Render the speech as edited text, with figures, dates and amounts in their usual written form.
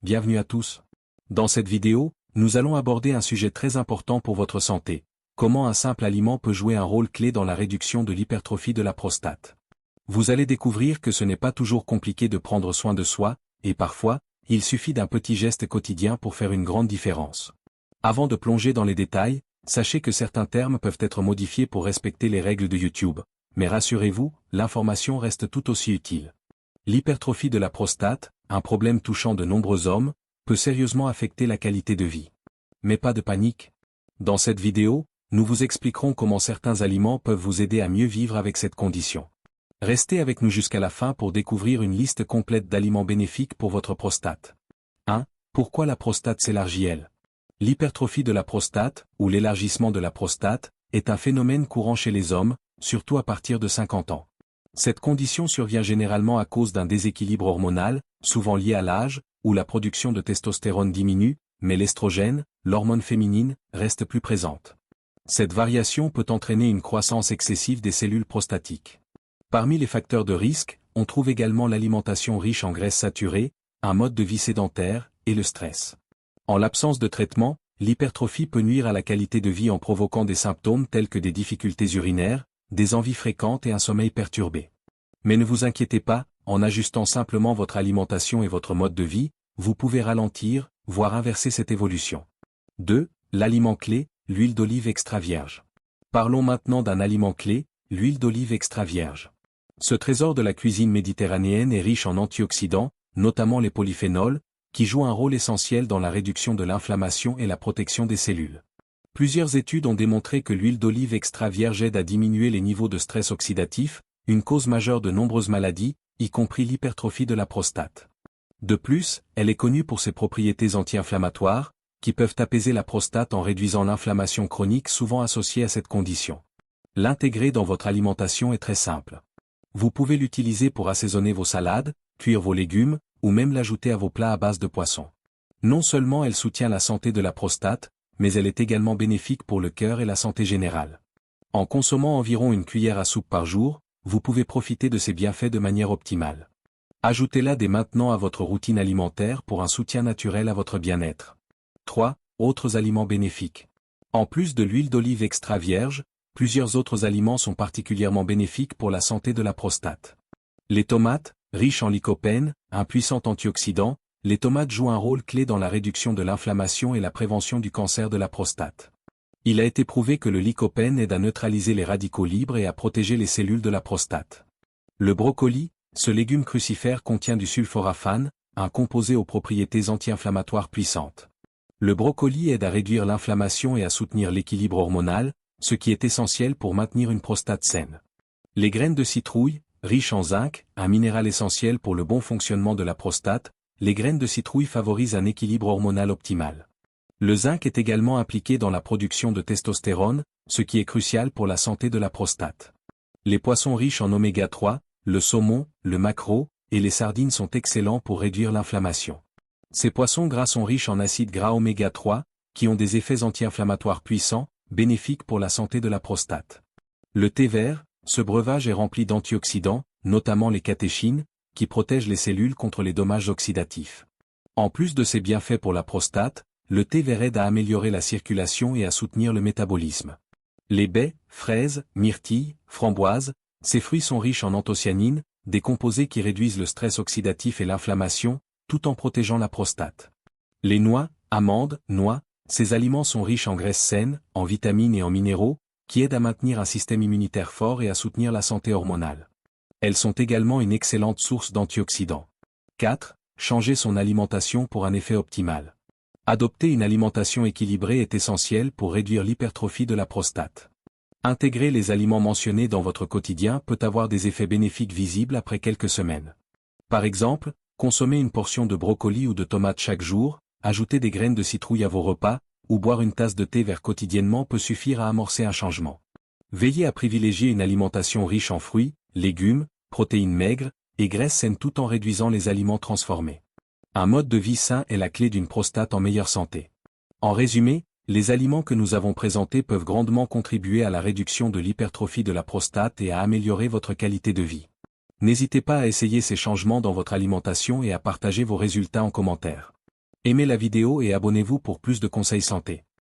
bienvenue à tous. Dans cette vidéo, nous allons aborder un sujet très important pour votre santé. Comment un simple aliment peut jouer un rôle clé dans la réduction de l'hypertrophie de la prostate. Vous allez découvrir que ce n'est pas toujours compliqué de prendre soin de soi, et parfois, il suffit d'un petit geste quotidien pour faire une grande différence. Avant de plonger dans les détails, sachez que certains termes peuvent être modifiés pour respecter les règles de YouTube. Mais rassurez-vous, l'information reste tout aussi utile. L'hypertrophie de la prostate, un problème touchant de nombreux hommes, peut sérieusement affecter la qualité de vie. Mais pas de panique. Dans cette vidéo, nous vous expliquerons comment certains aliments peuvent vous aider à mieux vivre avec cette condition. Restez avec nous jusqu'à la fin pour découvrir une liste complète d'aliments bénéfiques pour votre prostate. 1. Pourquoi la prostate s'élargit-elle? L'hypertrophie de la prostate, ou l'élargissement de la prostate, est un phénomène courant chez les hommes, surtout à partir de 50 ans. Cette condition survient généralement à cause d'un déséquilibre hormonal, souvent lié à l'âge, où la production de testostérone diminue, mais l'estrogène, l'hormone féminine, reste plus présente. Cette variation peut entraîner une croissance excessive des cellules prostatiques. Parmi les facteurs de risque, on trouve également l'alimentation riche en graisses saturées, un mode de vie sédentaire, et le stress. En l'absence de traitement, l'hypertrophie peut nuire à la qualité de vie en provoquant des symptômes tels que des difficultés urinaires, des envies fréquentes et un sommeil perturbé. Mais ne vous inquiétez pas, en ajustant simplement votre alimentation et votre mode de vie, vous pouvez ralentir, voire inverser cette évolution. 2. L'aliment clé, l'huile d'olive extra vierge. Parlons maintenant d'un aliment clé, l'huile d'olive extra vierge. Ce trésor de la cuisine méditerranéenne est riche en antioxydants, notamment les polyphénols, qui jouent un rôle essentiel dans la réduction de l'inflammation et la protection des cellules. Plusieurs études ont démontré que l'huile d'olive extra vierge aide à diminuer les niveaux de stress oxydatif, une cause majeure de nombreuses maladies, y compris l'hypertrophie de la prostate. De plus, elle est connue pour ses propriétés anti-inflammatoires, qui peuvent apaiser la prostate en réduisant l'inflammation chronique souvent associée à cette condition. L'intégrer dans votre alimentation est très simple. Vous pouvez l'utiliser pour assaisonner vos salades, cuire vos légumes, ou même l'ajouter à vos plats à base de poisson. Non seulement elle soutient la santé de la prostate, mais elle est également bénéfique pour le cœur et la santé générale. En consommant environ une cuillère à soupe par jour, vous pouvez profiter de ses bienfaits de manière optimale. Ajoutez-la dès maintenant à votre routine alimentaire pour un soutien naturel à votre bien-être. 3. Autres aliments bénéfiques. En plus de l'huile d'olive extra vierge, plusieurs autres aliments sont particulièrement bénéfiques pour la santé de la prostate. Les tomates, riches en lycopène, un puissant antioxydant, les tomates jouent un rôle clé dans la réduction de l'inflammation et la prévention du cancer de la prostate. Il a été prouvé que le lycopène aide à neutraliser les radicaux libres et à protéger les cellules de la prostate. Le brocoli, ce légume crucifère contient du sulforaphane, un composé aux propriétés anti-inflammatoires puissantes. Le brocoli aide à réduire l'inflammation et à soutenir l'équilibre hormonal, ce qui est essentiel pour maintenir une prostate saine. Les graines de citrouille, riches en zinc, un minéral essentiel pour le bon fonctionnement de la prostate, les graines de citrouille favorisent un équilibre hormonal optimal. Le zinc est également impliqué dans la production de testostérone, ce qui est crucial pour la santé de la prostate. Les poissons riches en oméga 3, le saumon, le maquereau, et les sardines sont excellents pour réduire l'inflammation. Ces poissons gras sont riches en acides gras oméga 3, qui ont des effets anti-inflammatoires puissants, bénéfiques pour la santé de la prostate. Le thé vert, ce breuvage est rempli d'antioxydants, notamment les catéchines, qui protègent les cellules contre les dommages oxydatifs. En plus de ses bienfaits pour la prostate, le thé vert aide à améliorer la circulation et à soutenir le métabolisme. Les baies, fraises, myrtilles, framboises, ces fruits sont riches en anthocyanines, des composés qui réduisent le stress oxydatif et l'inflammation, tout en protégeant la prostate. Les noix, amandes, noix, ces aliments sont riches en graisses saines, en vitamines et en minéraux, qui aident à maintenir un système immunitaire fort et à soutenir la santé hormonale. Elles sont également une excellente source d'antioxydants. 4. Changer son alimentation pour un effet optimal. Adopter une alimentation équilibrée est essentiel pour réduire l'hypertrophie de la prostate. Intégrer les aliments mentionnés dans votre quotidien peut avoir des effets bénéfiques visibles après quelques semaines. Par exemple, consommer une portion de brocoli ou de tomates chaque jour, ajouter des graines de citrouille à vos repas, ou boire une tasse de thé vert quotidiennement peut suffire à amorcer un changement. Veillez à privilégier une alimentation riche en fruits, légumes, protéines maigres, et graisses saines tout en réduisant les aliments transformés. Un mode de vie sain est la clé d'une prostate en meilleure santé. En résumé, les aliments que nous avons présentés peuvent grandement contribuer à la réduction de l'hypertrophie de la prostate et à améliorer votre qualité de vie. N'hésitez pas à essayer ces changements dans votre alimentation et à partager vos résultats en commentaire. Aimez la vidéo et abonnez-vous pour plus de conseils santé.